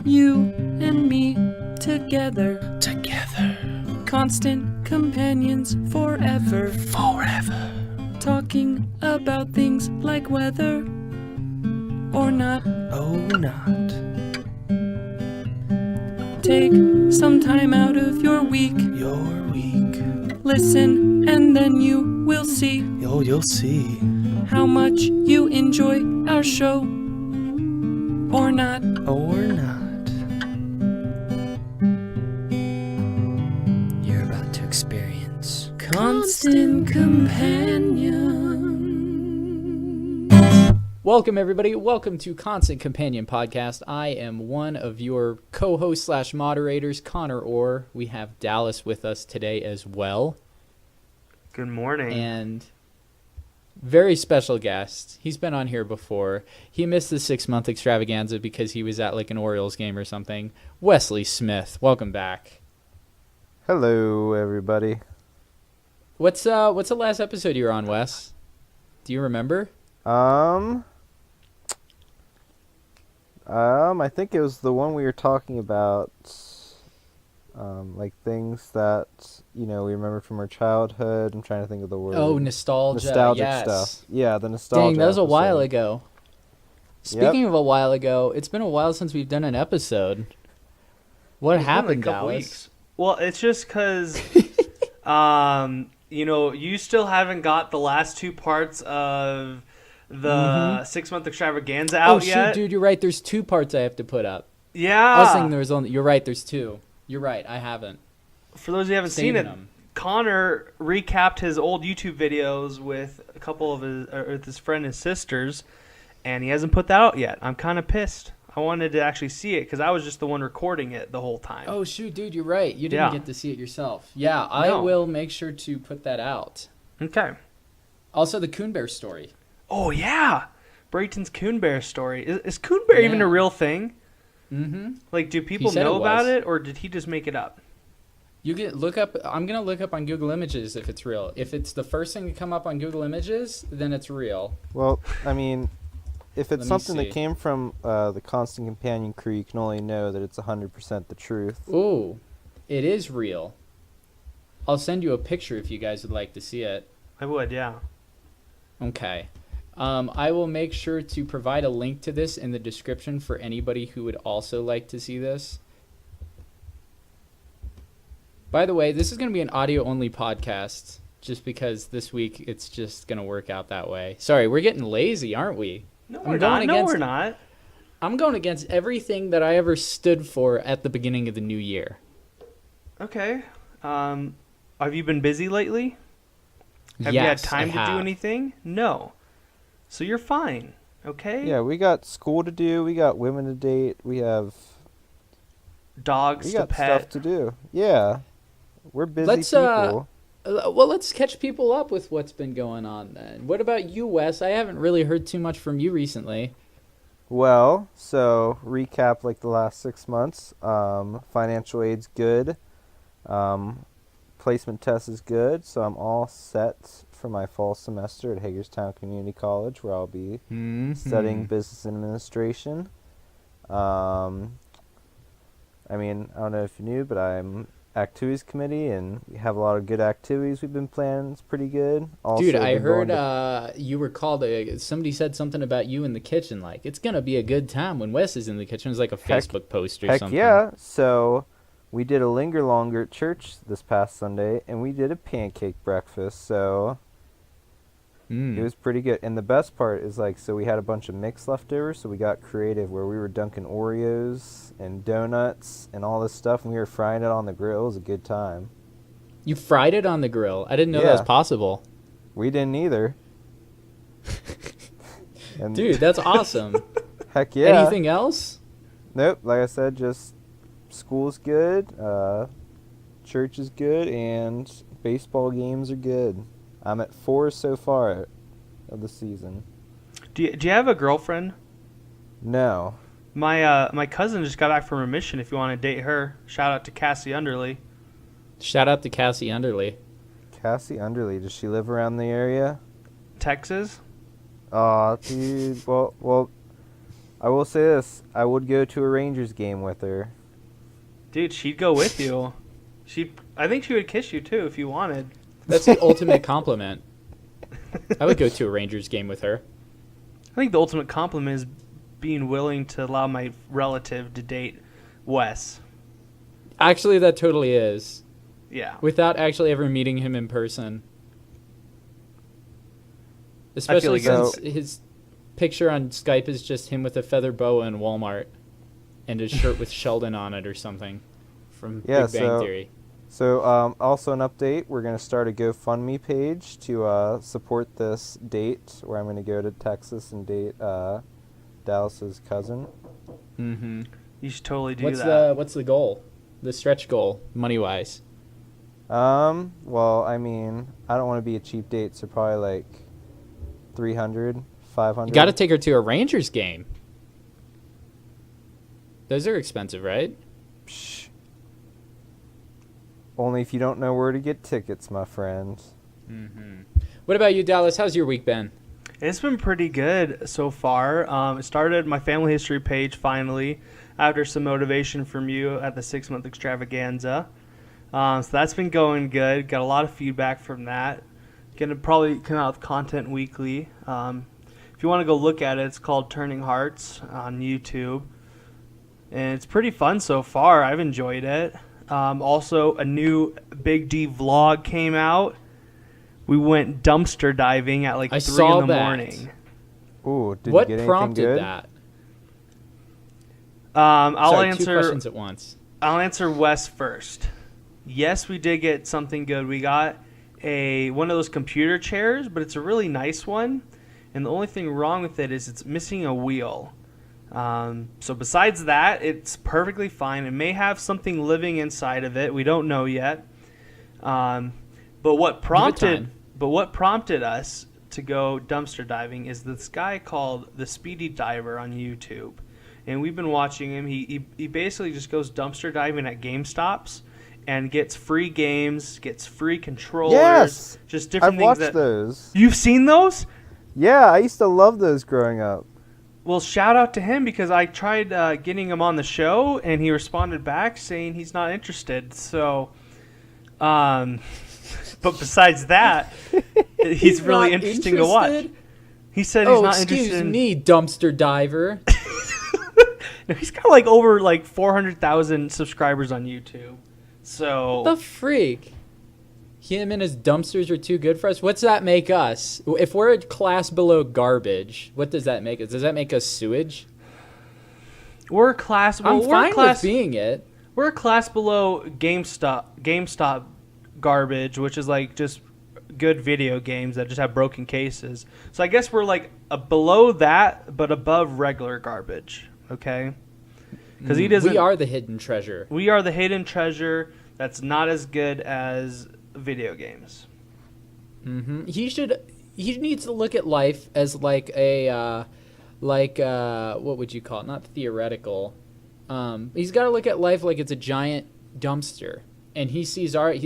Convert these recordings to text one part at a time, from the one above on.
You and me together. Together. Constant companions forever. Forever. Talking about things like weather or not. Oh, not. Take some time out of your week. Your week. Listen and then you will see. You'll see. How much you enjoy our show or not. Or not. You're about to experience Constant companion. Welcome, everybody. Welcome to Constant Companion Podcast. I am one of your co-hosts / moderators, Connor Orr. We have Dallas with us today as well. Good morning. And very special guest. He's been on here before. He missed the 6-month extravaganza because he was at like an Orioles game or something. Wesley Smith, welcome back. Hello, everybody. What's the last episode you were on, Wes? Do you remember? I think it was the one we were talking about, like things that, we remember from our childhood. I'm trying to think of the word. Oh, nostalgia. Nostalgic yes. stuff. Yeah, the nostalgia. Dang, that was a while episode. ago. Speaking of a while ago, it's been a while since we've done an episode. What happened, Dallas? Weeks. Well, it's just because, you still haven't got the last two parts of the 6-month extravaganza out yet. Oh, shoot, dude, you're right. There's 2 parts I have to put up. Yeah. I was thinking there was only... You're right, there's 2. You're right, I haven't. For those who haven't seen it, Connor recapped his old YouTube videos with a couple of his friend and sisters, and he hasn't put that out yet. I'm kind of pissed. I wanted to actually see it because I was just the one recording it the whole time. Oh, shoot, dude, you're right. You didn't get to see it yourself. Yeah, I will make sure to put that out. Okay. Also, the Coon Bear story. Oh, yeah. Brayton's Coon Bear story. Is Coon Bear even a real thing? Mm-hmm. Like, do people know about it, or did he just make it up? You can look up. I'm gonna look up on Google Images if it's real. If it's the first thing to come up on Google Images, then it's real. Well, I mean, if it's something that came from the Constant Companion crew, you can only know that it's 100% the truth. Ooh, it is real. I'll send you a picture if you guys would like to see it. I would, yeah. Okay. I will make sure to provide a link to this in the description for anybody who would also like to see this. By the way, this is going to be an audio-only podcast just because this week it's just going to work out that way. Sorry, we're getting lazy, aren't we? No, we're not. I'm going against everything that I ever stood for at the beginning of the new year. Okay. Have you been busy lately? Have you had time to do anything? No. So you're fine, okay? Yeah, we got school to do. We got women to date. We have dogs to pet. We got stuff to do. Yeah. We're busy people. Well, let's catch people up with what's been going on then. What about you, Wes? I haven't really heard too much from you recently. Well, so recap like the last 6 months. Financial aid's good. Placement test is good, so I'm all set for my fall semester at Hagerstown Community College, where I'll be studying business administration. I mean, I don't know if you knew, but I'm activities committee, and we have a lot of good activities we've been planning. It's pretty good. Also, dude, I heard you were called. Somebody said something about you in the kitchen. Like, it's gonna be a good time when Wes is in the kitchen. It's like a Facebook post or something. Heck yeah! So we did a linger longer at church this past Sunday, and we did a pancake breakfast. So it was pretty good. And the best part is, like, so we had a bunch of mix left over, so we got creative where we were dunking Oreos and donuts and all this stuff, and we were frying it on the grill. It was a good time. You fried it on the grill? I didn't know that was possible. We didn't either. Dude, that's awesome. Heck yeah. Anything else? Nope. Like I said, just school's good, church is good, and baseball games are good. I'm at 4 so far of the season. Do you have a girlfriend? No. My cousin just got back from remission. If you want to date her, shout out to Cassie Underley. Shout out to Cassie Underley. Cassie Underley, does she live around the area? Texas. Aw, dude. Well, I will say this: I would go to a Rangers game with her. Dude, she'd go with you. I think she would kiss you too if you wanted. That's the ultimate compliment. I would go to a Rangers game with her. I think the ultimate compliment is being willing to allow my relative to date Wes. Actually, that totally is. Yeah. Without actually ever meeting him in person. Especially like since his picture on Skype is just him with a feather boa in Walmart and his shirt with Sheldon on it or something from Big Bang Theory. So also an update, we're going to start a GoFundMe page to support this date where I'm going to go to Texas and date Dallas's cousin. Mm-hmm. You should totally do that. What's the goal? The stretch goal, money-wise? Well, I mean, I don't want to be a cheap date, so probably like 300, 500. You got to take her to a Rangers game. Those are expensive, right? Psh. Only if you don't know where to get tickets, my friend. Mm-hmm. What about you, Dallas? How's your week been? It's been pretty good so far. It started my family history page finally after some motivation from you at the 6-month extravaganza. So that's been going good. Got a lot of feedback from that. Gonna probably come out with content weekly. If you want to go look at it, it's called Turning Hearts on YouTube. And it's pretty fun so far. I've enjoyed it. Also, a new Big D vlog came out. We went dumpster diving at like 3 in the morning. Ooh, did what you get anything prompted good? that? I'll Two questions at once. I'll answer Wes first. Yes, we did get something good. We got one of those computer chairs, but it's a really nice one. And the only thing wrong with it is it's missing a wheel. So besides that, it's perfectly fine. It may have something living inside of it. We don't know yet. But what prompted us to go dumpster diving is this guy called the Speedy Diver on YouTube. And we've been watching him. He basically just goes dumpster diving at GameStops and gets free games, gets free controllers. Yes! Just different I've things. watched those. You've seen those? Yeah, I used to love those growing up. Well, shout out to him because I tried getting him on the show, and he responded back saying he's not interested. So, but besides that, he's really interesting to watch. He said he's not interested. Excuse me, dumpster diver. No, he's got like over like 400,000 subscribers on YouTube. So What the freak? Him and his dumpsters are too good for us? What's that make us? If we're a class below garbage, what does that make us? Does that make us sewage? we're a class. Well, I'm we're fine a class, with being it. We're a class below GameStop garbage, which is like just good video games that just have broken cases. So I guess we're like below that, but above regular garbage. Okay, because he doesn't. We are the hidden treasure. We are the hidden treasure that's not as good as video games. Mm-hmm. He needs to look at life as like a what would you call it? Not theoretical. He's got to look at life like it's a giant dumpster, and he's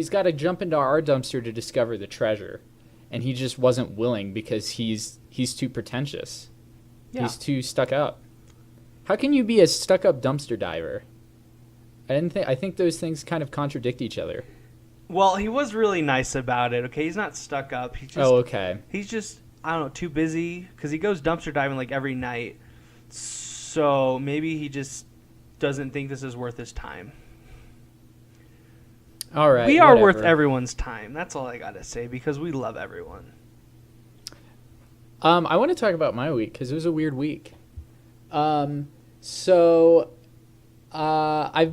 got to jump into our dumpster to discover the treasure, and he just wasn't willing because he's too pretentious. Yeah. He's too stuck up. How can you be a stuck up dumpster diver? I think those things kind of contradict each other. Well, he was really nice about it. Okay, he's not stuck up. Okay. He's just, I don't know, too busy because he goes dumpster diving like every night. So maybe he just doesn't think this is worth his time. All right. We are worth everyone's time. That's all I gotta say because we love everyone. I want to talk about my week because it was a weird week. I've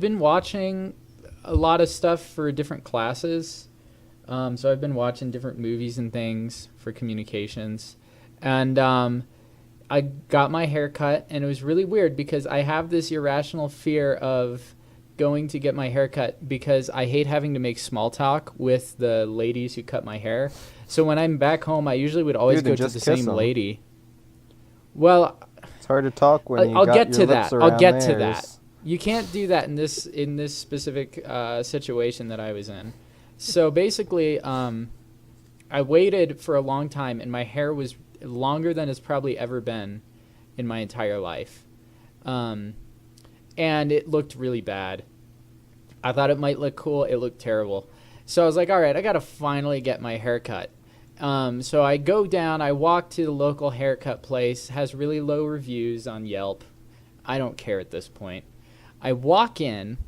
been watching a lot of stuff for different classes. So I've been watching different movies and things for communications. And I got my hair cut, and it was really weird because I have this irrational fear of going to get my hair cut because I hate having to make small talk with the ladies who cut my hair. So when I'm back home, I usually would always go to the same lady. Well, it's hard to talk when you I'll got get your to lips that. around I'll get to theirs. that. You can't do that in this specific situation that I was in. So basically, I waited for a long time, and my hair was longer than it's probably ever been in my entire life. and it looked really bad. I thought it might look cool. It looked terrible. So I was like, all right, I got to finally get my hair cut. So I go down, I walk to the local haircut place, has really low reviews on Yelp. I don't care at this point. I walk in,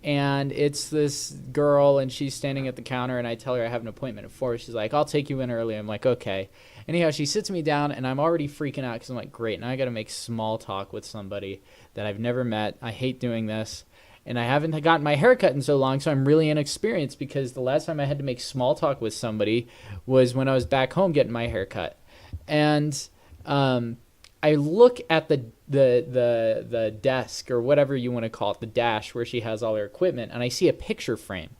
and it's this girl, and she's standing at the counter, and I tell her I have an appointment at 4. She's like, I'll take you in early. I'm like, okay. Anyhow, she sits me down, and I'm already freaking out because I'm like, great, now I got to make small talk with somebody that I've never met. I hate doing this. And I haven't gotten my hair cut in so long, so I'm really inexperienced because the last time I had to make small talk with somebody was when I was back home getting my hair cut. And I look at the desk or whatever you want to call it, the dash where she has all her equipment, and I see a picture frame.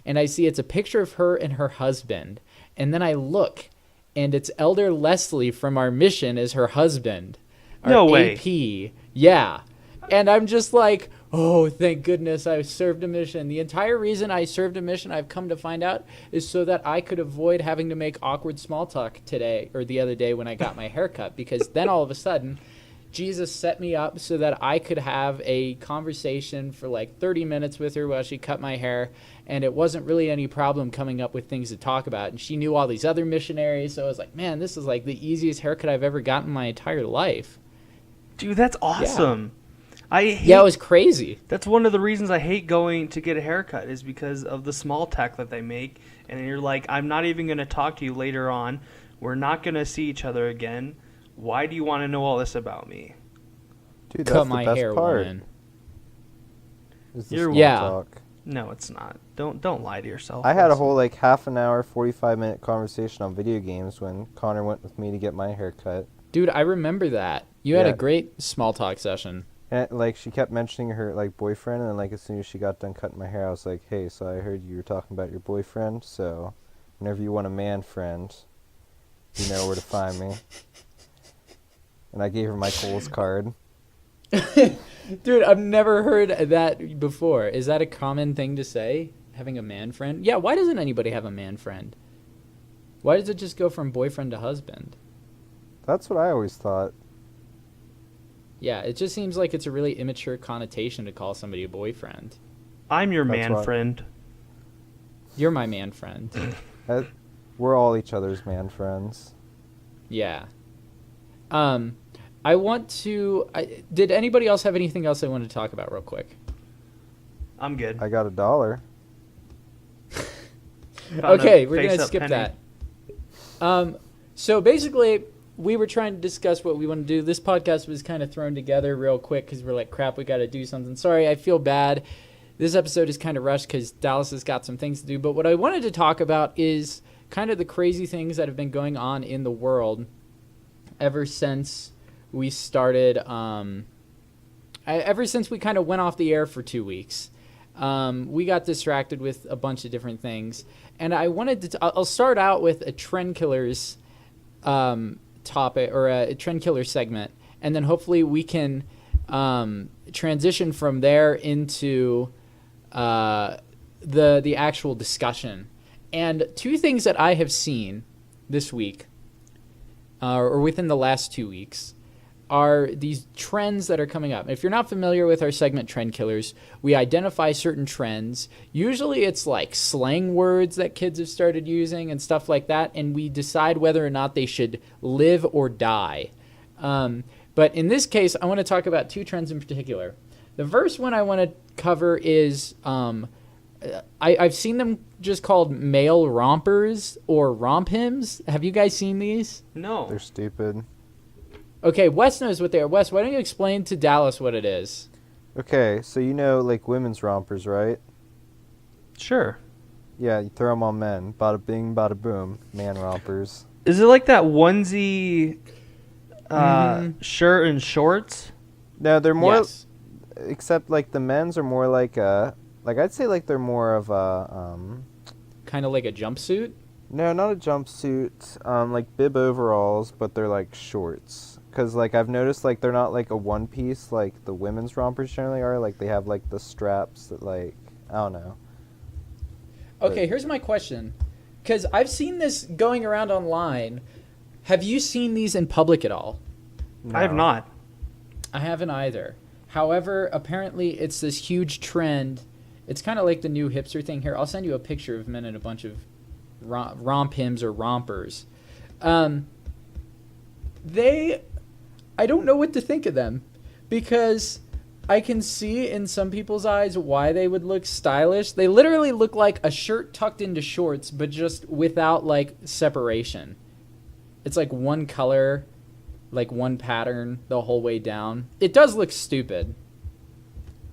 And I see it's a picture of her and her husband. And then I look, and it's Elder Leslie from our mission as her husband. Our No way. AP. Yeah. And I'm just like, oh, thank goodness I served a mission. The entire reason I served a mission, I've come to find out, is so that I could avoid having to make awkward small talk today or the other day when I got my haircut. Because then all of a sudden, Jesus set me up so that I could have a conversation for like 30 minutes with her while she cut my hair. And it wasn't really any problem coming up with things to talk about. And she knew all these other missionaries. So I was like, man, this is like the easiest haircut I've ever gotten in my entire life. Dude, that's awesome. It was crazy. That's one of the reasons I hate going to get a haircut is because of the small talk that they make. And you're like, I'm not even going to talk to you later on. We're not going to see each other again. Why do you want to know all this about me? Dude, Cut that's my the best hair, part. woman. Is the You're- small Yeah. talk. No, it's not. Don't lie to yourself. I had a That's- whole like half an hour, 45-minute conversation on video games when Connor went with me to get my hair cut. Dude, I remember that. You had a Yeah. great small talk session. And like she kept mentioning her like boyfriend, and then like as soon as she got done cutting my hair, I was like, "Hey, so I heard you were talking about your boyfriend. So whenever you want a man friend, you know where to find me." And I gave her my Kohl's card. Dude, I've never heard that before. Is that a common thing to say? Having a man friend? Yeah, why doesn't anybody have a man friend? Why does it just go from boyfriend to husband? That's what I always thought. Yeah, it just seems like it's a really immature connotation to call somebody a boyfriend. I'm your That's man why- friend. You're my man friend. We're all each other's man friends. Yeah. I want to... did anybody else have anything else they wanted to talk about real quick? I'm good. I got $1. Found Okay, a we're going to face-up skip penny. that. So basically, we were trying to discuss what we want to do. This podcast was kind of thrown together real quick because we're like, crap, we got to do something. Sorry, I feel bad. This episode is kind of rushed because Dallas has got some things to do. But what I wanted to talk about is kind of the crazy things that have been going on in the world ever since we started, ever since we kind of went off the air for 2 weeks. We got distracted with a bunch of different things. And I wanted to, I'll start out with a TrendKillers topic or a TrendKiller segment. And then hopefully we can transition from there into the actual discussion. And two things that I have seen this week, or within the last 2 weeks, are these trends that are coming up. If you're not familiar with our segment TrendKillers, we identify certain trends. Usually it's like slang words that kids have started using and stuff like that, and we decide whether or not they should live or die. But in this case, I want to talk about two trends in particular. The first one I want to cover is I've seen them just called male rompers or romp hymns. Have you guys seen these? No. They're stupid. Okay, Wes knows what they are. Wes, why don't you explain to Dallas what it is? Okay, so you know like women's rompers, right? Sure. Yeah, you throw them on men. Bada bing, bada boom. Man rompers. Is it like that onesie shirt and shorts? No, they're more... Yes. Except like the men's are more like I'd say like they're more of a Kind of like a jumpsuit? no, not a jumpsuit, like bib overalls, but they're like shorts. Cause like I've noticed like they're not like a one piece like the women's rompers generally are. Like they have like the straps that like I don't know. Okay, here's my question. Because I've seen this going around online. Have you seen these in public at all? I have No. not. I haven't either. However, apparently it's this huge trend. It's kind of like the new hipster thing here. I'll send you a picture of men in a bunch of rompims or rompers. I don't know what to think of them, because I can see in some people's eyes why they would look stylish. They literally look like a shirt tucked into shorts, but just without like separation. It's like one color, like one pattern the whole way down. It does look stupid.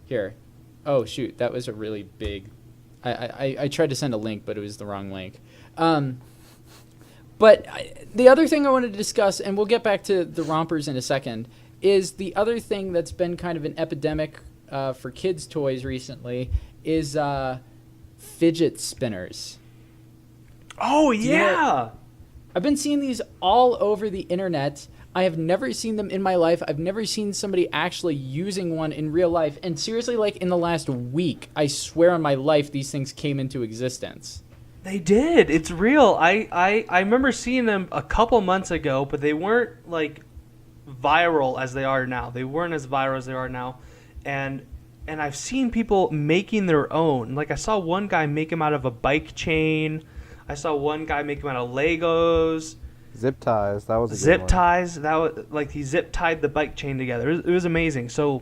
Here. Oh shoot, that was a really big... I tried to send a link, but it was the wrong link. But the other thing I wanted to discuss, and we'll get back to the rompers in a second, is the other thing that's been kind of an epidemic for kids' toys recently is fidget spinners. Oh, yeah! I've been seeing these all over the internet. I have never seen them in my life. I've never seen somebody actually using one in real life. And seriously, like in the last week, I swear on my life, these things came into existence. They did. It's real. I remember seeing them a couple months ago, but they weren't like viral as they are now. They weren't as viral as they are now. And I've seen people making their own. Like I saw one guy make them out of a bike chain. I saw one guy make them out of Legos. Zip ties. That was a good Zip one. ties. That was like he zip tied the bike chain together. It was amazing. So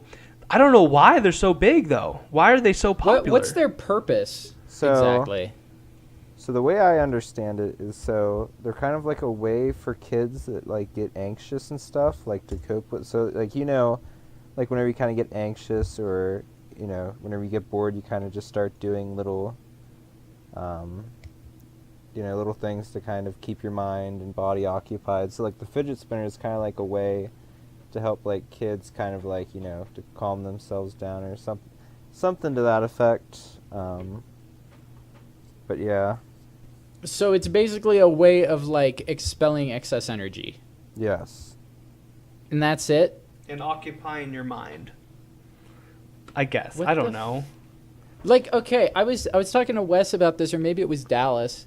I don't know why they're so big though. Why are they so popular? What's their purpose exactly? So the way I understand it is, so they're kind of like a way for kids that like get anxious and stuff, like to cope with. So like, you know, like whenever you kind of get anxious, or you know, whenever you get bored, you kind of just start doing little, you know, little things to kind of keep your mind and body occupied. So like the fidget spinner is kind of like a way to help like kids kind of like, you know, to calm themselves down or something to that effect. But yeah. So it's basically a way of like expelling excess energy. Yes. And that's it? And occupying your mind. I guess. What I don't know. Like, okay, I was talking to Wes about this, or maybe it was Dallas,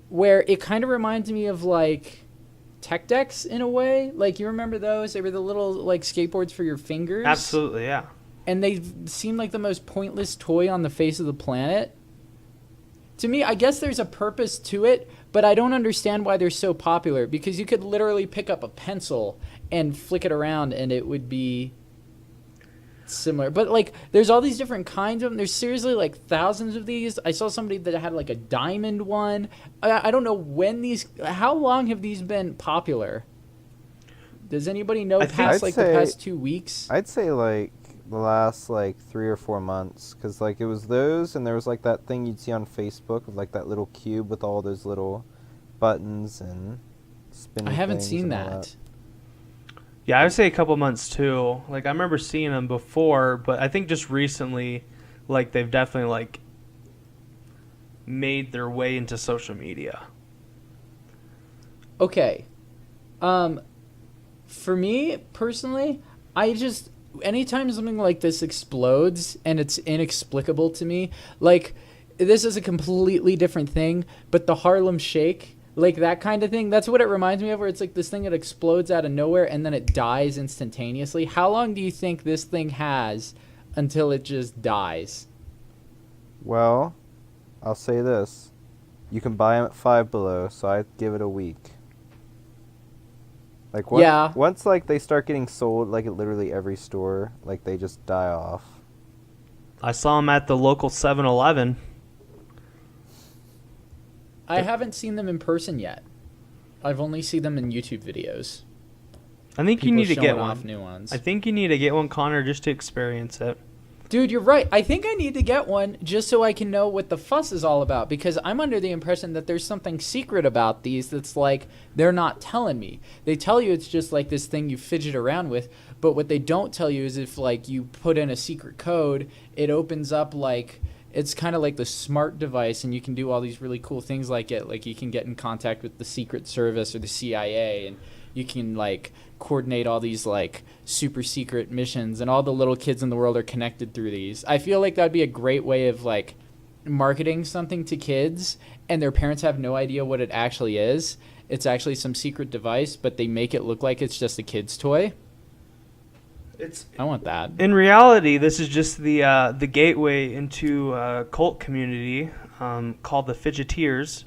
where it kind of reminds me of like tech decks in a way. Like, you remember those? They were the little like skateboards for your fingers. Absolutely, yeah. And they seemed like the most pointless toy on the face of the planet. To me, I guess there's a purpose to it, but I don't understand why they're so popular, because you could literally pick up a pencil and flick it around and it would be similar. But like, there's all these different kinds of them. There's seriously like thousands of these. I saw somebody that had like a diamond one. I don't know how long have these been popular? Does anybody know past like the past 2 weeks? I'd say like the last like 3 or 4 months, because like it was those, and there was like that thing you'd see on Facebook of like that little cube with all those little buttons and spinning. I haven't seen that. Yeah, I would say a couple months too. Like I remember seeing them before, but I think just recently, like they've definitely like made their way into social media. Okay. For me personally, anytime something like this explodes and it's inexplicable to me, like this is a completely different thing, but the Harlem Shake, like that kind of thing, that's what it reminds me of, where it's like this thing that explodes out of nowhere and then it dies instantaneously. How long do you think this thing has until it just dies? Well, I'll say this. You can buy them at Five Below, so I'd give it a week. Like once like they start getting sold like at literally every store, like they just die off. I saw them at the local 7-Eleven. I haven't seen them in person yet. I've only seen them in YouTube videos. I think you need to get one. New ones. I think you need to get one, Connor, just to experience it. Dude, you're right. I think I need to get one just so I can know what the fuss is all about, because I'm under the impression that there's something secret about these that's like they're not telling me. They tell you it's just like this thing you fidget around with, but what they don't tell you is if like you put in a secret code, it opens up like it's kind of like the smart device, and you can do all these really cool things like it. Like you can get in contact with the Secret Service or the CIA, and you can like coordinate all these like super secret missions, and all the little kids in the world are connected through these. I feel like that'd be a great way of like marketing something to kids, and their parents have no idea what it actually is. It's actually some secret device, but they make it look like it's just a kid's toy. I want that. In reality, this is just the gateway into a cult community called the Fidgeteers,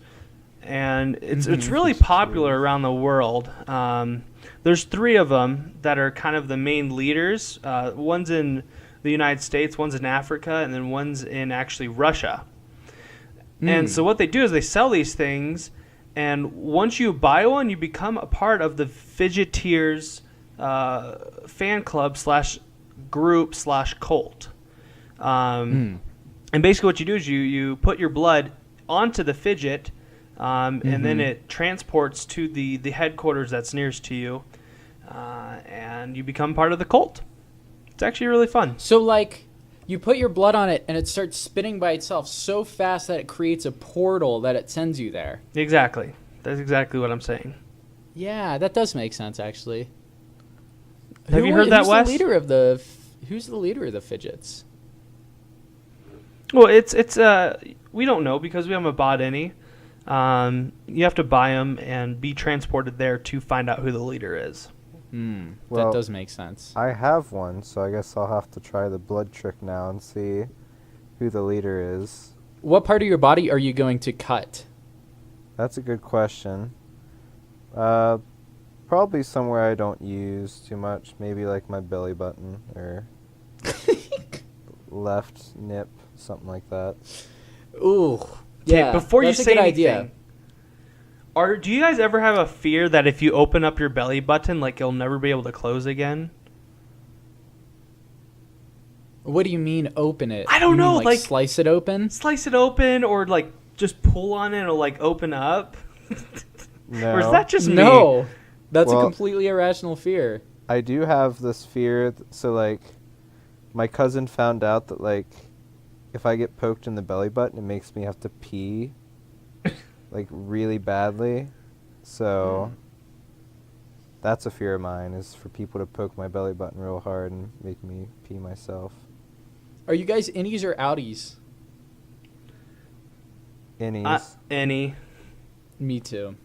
and it's really popular around the world. There's 3 of them that are kind of the main leaders. One's in the United States, one's in Africa, and then one's in actually Russia. And so what they do is they sell these things, and once you buy one, you become a part of the Fidgeteers fan club / group / cult. And basically what you do is you put your blood onto the fidget, and then it transports to the headquarters that's nearest to you, and you become part of the cult. It's actually really fun. So, like, you put your blood on it, and it starts spinning by itself so fast that it creates a portal that it sends you there. Exactly. That's exactly what I'm saying. Yeah, that does make sense, actually. Have you heard that, Wes? Who's the leader of the Fidgets? Well, it's we don't know because we haven't bought any. You have to buy them and be transported there to find out who the leader is. Well, that does make sense. I have one, so I guess I'll have to try the blood trick now and see who the leader is. What part of your body are you going to cut? That's a good question. Probably somewhere I don't use too much. Maybe like my belly button or left nip, something like that. Ooh. Okay, Yeah, before you that's a say good anything, idea. do you guys ever have a fear that if you open up your belly button, like you'll never be able to close again? What do you mean open it? I don't You mean, know, like slice it open? Slice it open, or like just pull on it, or like open up. No. Or is that just me? No. That's a Well, completely irrational fear. I do have this fear. So, like, my cousin found out that, like, if I get poked in the belly button, it makes me have to pee, like, really badly. So, that's a fear of mine, is for people to poke my belly button real hard and make me pee myself. Are you guys innies or outies? Innies. Any. Me too.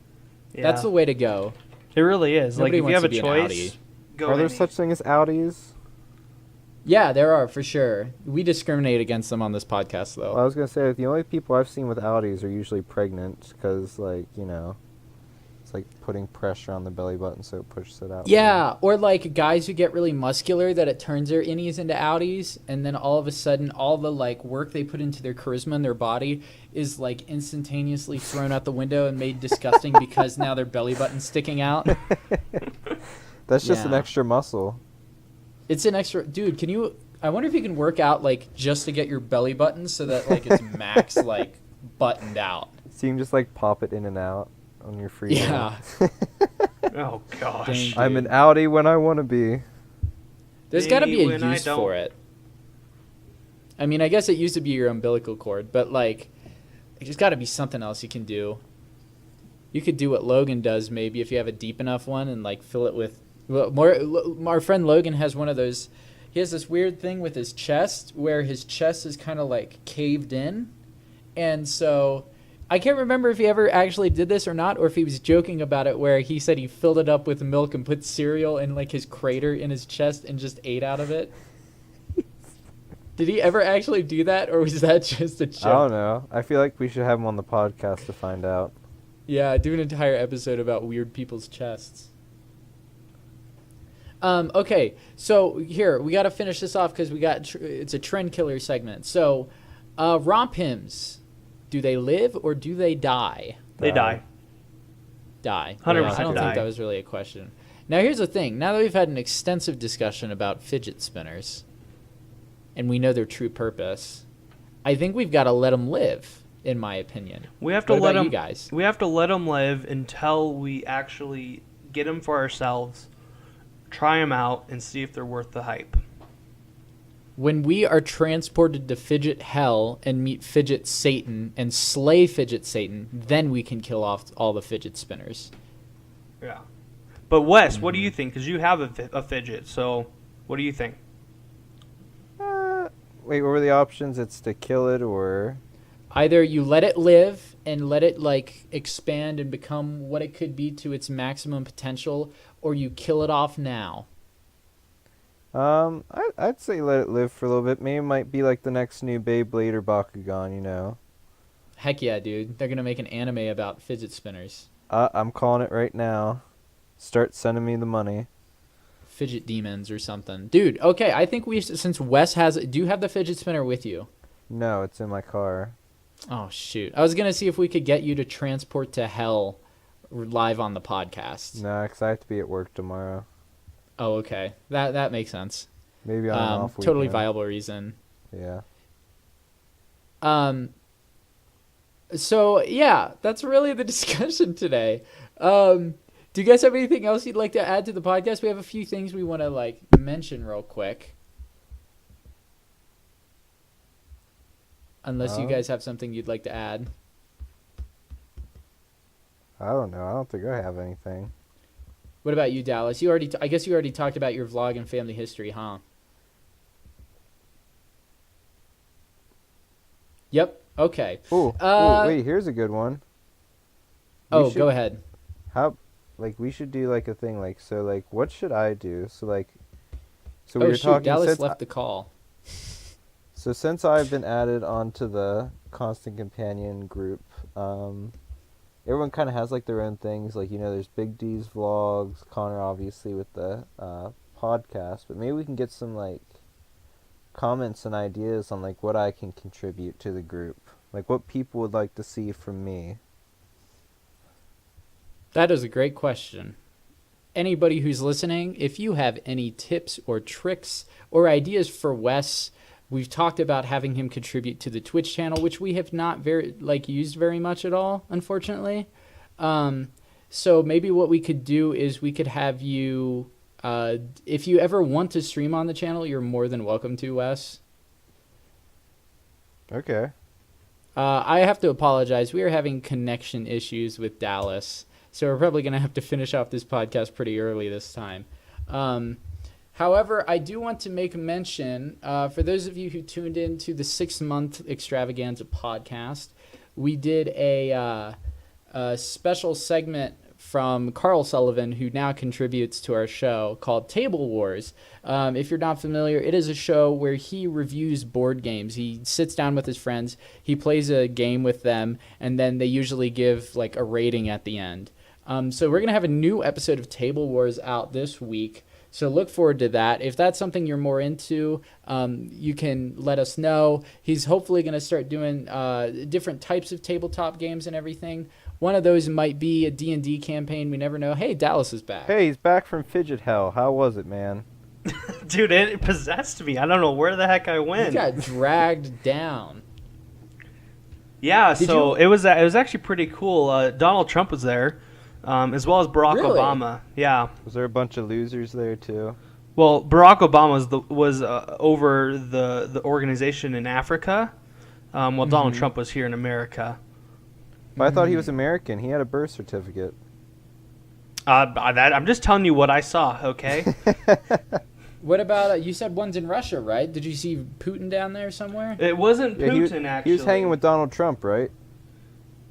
Yeah. That's the way to go. It really is. Nobody Like, if you wants have to a be an choice, outie. go Are there any. such thing as outies? Yeah, there are, for sure. We discriminate against them on this podcast, though. Well, I was going to say, the only people I've seen with outies are usually pregnant because, like, you know, it's like putting pressure on the belly button so it pushes it out. Yeah, or like guys who get really muscular that it turns their innies into outies, and then all of a sudden all the like work they put into their charisma and their body is like instantaneously thrown out the window and made disgusting because now their belly button's sticking out. That's just an Yeah. extra muscle. It's an extra dude, can you I wonder if you can work out like just to get your belly button so that like it's max like buttoned out. So you can just like pop it in and out on your free Yeah. Oh gosh. Dang. I'm an outie when I want to be. There's got to be a When I use don't. for it. I mean, I guess it used to be your umbilical cord, but like, there's got to be something else you can do. You could do what Logan does, maybe if you have a deep enough one, and like fill it with. Well, our friend Logan has one of those. He has this weird thing with his chest, where his chest is kind of like caved in, and so I can't remember if he ever actually did this or not, or if he was joking about it, where he said he filled it up with milk and put cereal in like his crater in his chest and just ate out of it. Did he ever actually do that, or was that just a joke? I don't know. I feel like we should have him on the podcast to find out. Yeah, do an entire episode about weird people's chests. Okay, so here, we got to finish this off because we got it's a trend killer segment. So, romp hymns, do they live or do they die? They die. Die. 100% Yeah, I don't die. think that was really a question. Now, here's the thing. Now that we've had an extensive discussion about fidget spinners, and we know their true purpose, I think we've got to let them live, in my opinion. We have to What let about them. you guys? We have to let them live until we actually get them for ourselves, try them out, and see if they're worth the hype. When we are transported to Fidget Hell and meet Fidget Satan and slay Fidget Satan, then we can kill off all the fidget spinners. Yeah. But Wes, what do you think? Because you have a fidget, so what do you think? Wait, what were the options? It's to kill it or... Either you let it live and let it like expand and become what it could be to its maximum potential, or you kill it off now. I'd say let it live for a little bit. Maybe it might be like the next new Beyblade or Bakugan, you know. Heck yeah, dude. They're going to make an anime about fidget spinners. I'm calling it right now. Start sending me the money. Fidget demons or something. Dude, okay, I think since Wes do you have the fidget spinner with you? No, it's in my car. Oh, shoot. I was going to see if we could get you to transport to hell live on the podcast. No, because I have to be at work tomorrow. Oh, okay. That makes sense. Maybe on an off weekend. Totally viable reason. Yeah. So, yeah, that's really the discussion today. Do you guys have anything else you'd like to add to the podcast? We have a few things we want to, mention real quick. Unless you guys have something you'd like to add. I don't know. I don't think I have anything. What about you, Dallas? I guess you already talked about your vlog and family history, huh? Yep. Okay. Ooh, wait, here's a good one. Go ahead. We should do a thing what should I do? So we Oh, were shoot, talking Dallas left the call. So since I've been added onto the Constant Companion group, everyone kind of has their own things. There's Big D's vlogs, Connor obviously with the podcast, but maybe we can get some comments and ideas on what I can contribute to the group, what people would like to see from me. That is a great question. Anybody who's listening, if you have any tips or tricks or ideas for Wes, we've talked about having him contribute to the Twitch channel, which we have not used very much at all, unfortunately. So maybe what we could do is we could have you, if you ever want to stream on the channel, you're more than welcome to, Wes. Okay. I have to apologize. We are having connection issues with Dallas, so we're probably going to have to finish off this podcast pretty early this time. However, I do want to make a mention, for those of you who tuned in to the 6-month Extravaganza podcast, we did a special segment from Carl Sullivan, who now contributes to our show, called Table Wars. If you're not familiar, it is a show where he reviews board games. He sits down with his friends, he plays a game with them, and then they usually give a rating at the end. So we're going to have a new episode of Table Wars out this week. So look forward to that. If that's something you're more into, you can let us know. He's hopefully going to start doing different types of tabletop games and everything. One of those might be a D&D campaign. We never know. Hey, Dallas is back. Hey, he's back from Fidget Hell. How was it, man? Dude, it possessed me. I don't know where the heck I went. You got dragged down. Yeah, it was actually pretty cool. Donald Trump was there, as well as Barack Really? Obama. Yeah. Was there a bunch of losers there too? Well, Barack Obama was over the organization in Africa, while Donald Trump was here in America. But I thought he was American. He had a birth certificate. I'm just telling you what I saw, okay? What about, you said one's in Russia, right? Did you see Putin down there somewhere? It wasn't Putin, actually. He was hanging with Donald Trump, right?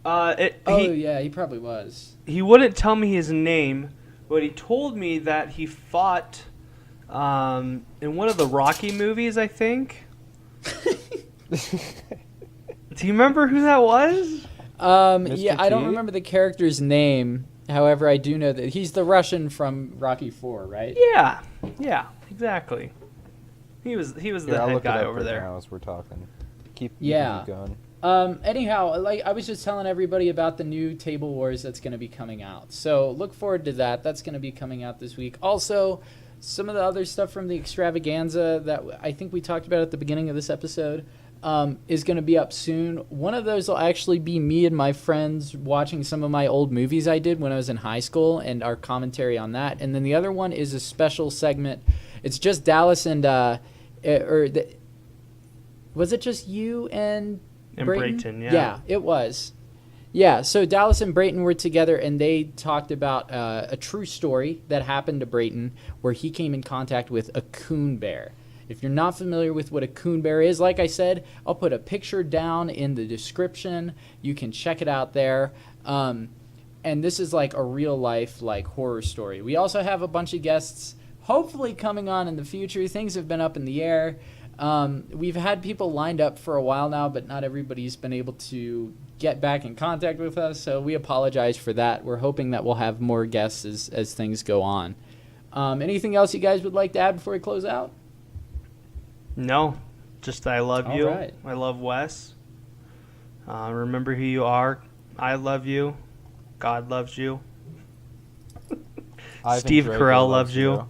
Yeah, he probably was. He wouldn't tell me his name, but he told me that he fought in one of the Rocky movies, I think. Do you remember who that was? Yeah, I don't remember the character's name. However, I do know that he's the Russian from Rocky IV, right? Yeah, exactly. He was the head guy over there. Now as we're talking. Keep going. Anyhow, I was just telling everybody about the new Table Wars that's going to be coming out. So look forward to that. That's going to be coming out this week. Also, some of the other stuff from the Extravaganza that I think we talked about at the beginning of this episode is going to be up soon. One of those will actually be me and my friends watching some of my old movies I did when I was in high school and our commentary on that. And then the other one is a special segment. It's just Dallas and was it just you and Brayton? Yeah, it was. Yeah, so Dallas and Brayton were together, and they talked about a true story that happened to Brayton where he came in contact with a coon bear. If you're not familiar with what a coon bear is, like I said, I'll put a picture down in the description. You can check it out there. And this is like a real-life horror story. We also have a bunch of guests, hopefully coming on in the future. Things have been up in the air. We've had people lined up for a while now, but not everybody's been able to get back in contact with us, so we apologize for that. We're hoping that we'll have more guests as things go on. Anything else you guys would like to add before we close out? No, just I love All you. right. I love Wes. Remember who you are. I love you. God loves you. Ivan Steve Drago Carell loves you.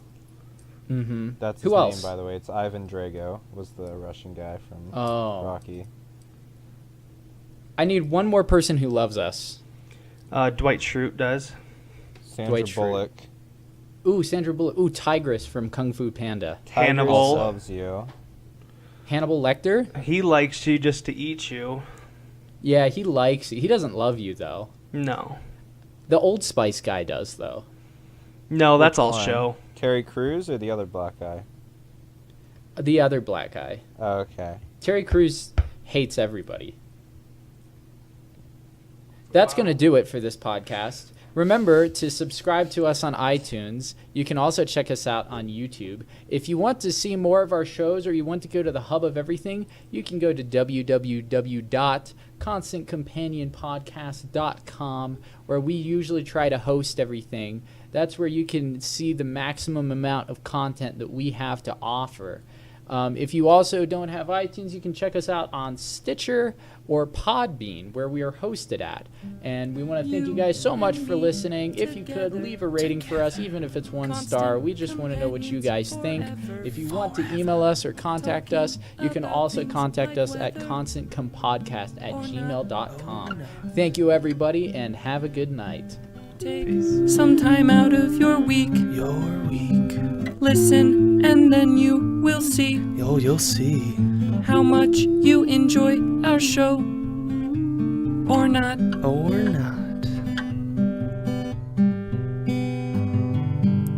Mm-hmm. That's Who his else? name, by the way. It's Ivan Drago. Was the Russian guy from Oh. Rocky. I need one more person who loves us. Dwight Schrute does. Sandra Dwight Schrute. Bullock. Ooh, Sandra Bullock. Ooh, Tigress from Kung Fu Panda. Hannibal. Tigress loves you. Hannibal Lecter? He likes you just to eat you. Yeah, he likes you. He doesn't love you, though. No. The Old Spice guy does, though. No, that's Which all one? show. Terry Crews or the other black guy? The other black guy. Oh, okay. Terry Crews hates everybody. That's going to do it for this podcast. Remember to subscribe to us on iTunes. You can also check us out on YouTube. If you want to see more of our shows or you want to go to the hub of everything, you can go to www.constantcompanionpodcast.com, where we usually try to host everything. That's where you can see the maximum amount of content that we have to offer. If you also don't have iTunes, you can check us out on Stitcher or Podbean, where we are hosted at. And we want to thank you guys so much for listening. If you could, leave a rating for us, even if it's 1 star. We just want to know what you guys think. If you want to email us or contact us, you can also contact us at constantcompodcast@gmail.com. Thank you, everybody, and have a good night. Take some time out of your week. Your week. Listen, and then you will see You'll see. how much you enjoy our show. Or not. Or not.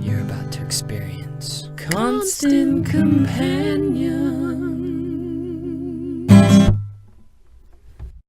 You're about to experience Constant companion.